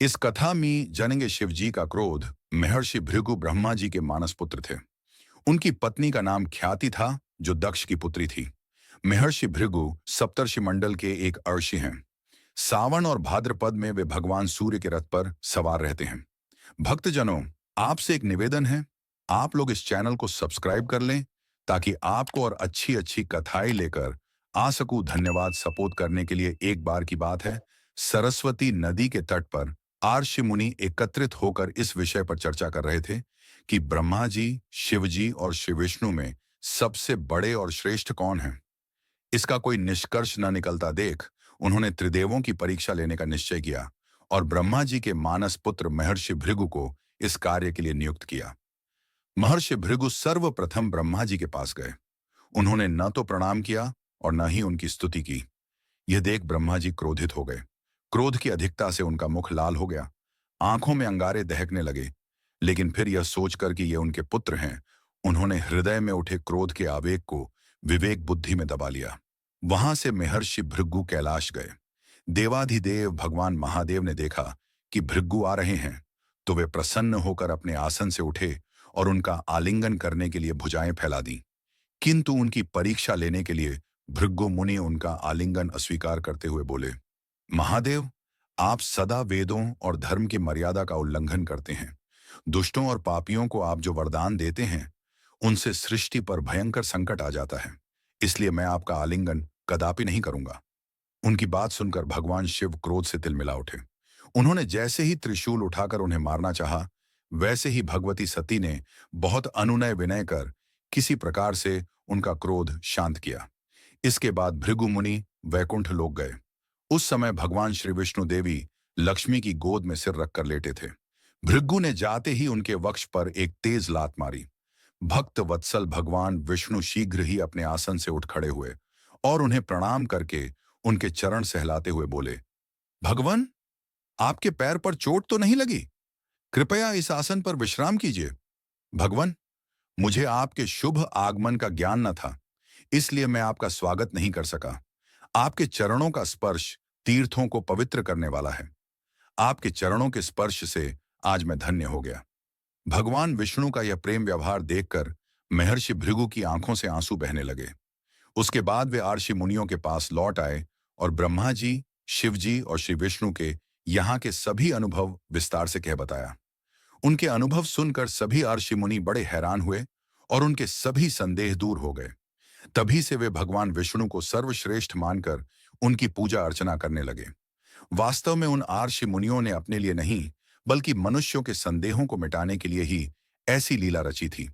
इस कथा में जनेंगे शिवजी का क्रोध महर्षि भृगु ब्रह्मा जी के मानस पुत्र थे। उनकी पत्नी का नाम ख्याति था, जो दक्ष की पुत्री थी। महर्षि भृगु सप्तर्षि मंडल के एक अर्षि हैं। सावन और भाद्रपद में वे भगवान सूर्य के रथ पर सवार रहते हैं। भक्तजनों, आपसे एक निवेदन है, आप लोग इस चैनल को सब्सक्राइब कर लें ताकि आपको और अच्छी अच्छी कथाएं लेकर आ सकूं। धन्यवाद। सपोर्ट करने के लिए। एक बार की बात है, सरस्वती नदी के तट पर आर्षि मुनि एकत्रित होकर इस विषय पर चर्चा कर रहे थे कि ब्रह्मा जी, शिव जी और श्री विष्णु में सबसे बड़े और श्रेष्ठ कौन है। इसका कोई निष्कर्ष न निकलता देख उन्होंने त्रिदेवों की परीक्षा लेने का निश्चय किया और ब्रह्मा जी के मानस पुत्र महर्षि भृगु को इस कार्य के लिए नियुक्त किया। महर्षि भृगु सर्वप्रथम ब्रह्मा जी के पास गए। उन्होंने न तो प्रणाम किया और न ही उनकी स्तुति की। यह देख ब्रह्मा जी क्रोधित हो गए। क्रोध की अधिकता से उनका मुख लाल हो गया, आंखों में अंगारे दहकने लगे। लेकिन फिर यह सोचकर कि ये उनके पुत्र हैं, उन्होंने हृदय में उठे क्रोध के आवेग को विवेक बुद्धि में दबा लिया। वहां से महर्षि भृगु कैलाश गए। देवाधिदेव भगवान महादेव ने देखा कि भृगु आ रहे हैं, तो वे प्रसन्न होकर अपने आसन से उठे और उनका आलिंगन करने के लिए भुजाएं फैला दी। किंतु उनकी परीक्षा लेने के लिए भृगु मुनि उनका आलिंगन अस्वीकार करते हुए बोले, महादेव, आप सदा वेदों और धर्म की मर्यादा का उल्लंघन करते हैं। दुष्टों और पापियों को आप जो वरदान देते हैं, उनसे सृष्टि पर भयंकर संकट आ जाता है। इसलिए मैं आपका आलिंगन कदापि नहीं करूंगा। उनकी बात सुनकर भगवान शिव क्रोध से तिलमिला उठे। उन्होंने जैसे ही त्रिशूल उठाकर उन्हें मारना चाहा, वैसे ही भगवती सती ने बहुत अनुनय विनय कर किसी प्रकार से उनका क्रोध शांत किया। इसके बाद भृगु मुनि वैकुंठ लोक गए। उस समय भगवान श्री विष्णु देवी लक्ष्मी की गोद में सिर रखकर लेटे थे। भृगु ने जाते ही उनके वक्ष पर एक तेज लात मारी। भक्त वत्सल भगवान विष्णु शीघ्र ही अपने आसन से उठ खड़े हुए और उन्हें प्रणाम करके उनके चरण सहलाते हुए बोले, भगवान, आपके पैर पर चोट तो नहीं लगी? कृपया इस आसन पर विश्राम कीजिए। भगवान, मुझे आपके शुभ आगमन का ज्ञान न था, इसलिए मैं आपका स्वागत नहीं कर सका। आपके चरणों का स्पर्श तीर्थों को पवित्र करने वाला है। आपके चरणों के स्पर्श से आज मैं धन्य हो गया। भगवान विष्णु का यह प्रेम व्यवहार देखकर महर्षि भृगु की आंखों से आंसू बहने लगे। उसके बाद वे आर्षि मुनियों के पास लौट आए और ब्रह्मा जी, शिव जी और श्री विष्णु के यहाँ के सभी अनुभव विस्तार से कह बताया। उनके अनुभव सुनकर सभी आर्षि मुनि बड़े हैरान हुए और उनके सभी संदेह दूर हो गए। तभी से वे भगवान विष्णु को सर्वश्रेष्ठ मानकर उनकी पूजा अर्चना करने लगे। वास्तव में उन आर्षि मुनियों ने अपने लिए नहीं, बल्कि मनुष्यों के संदेहों को मिटाने के लिए ही ऐसी लीला रची थी।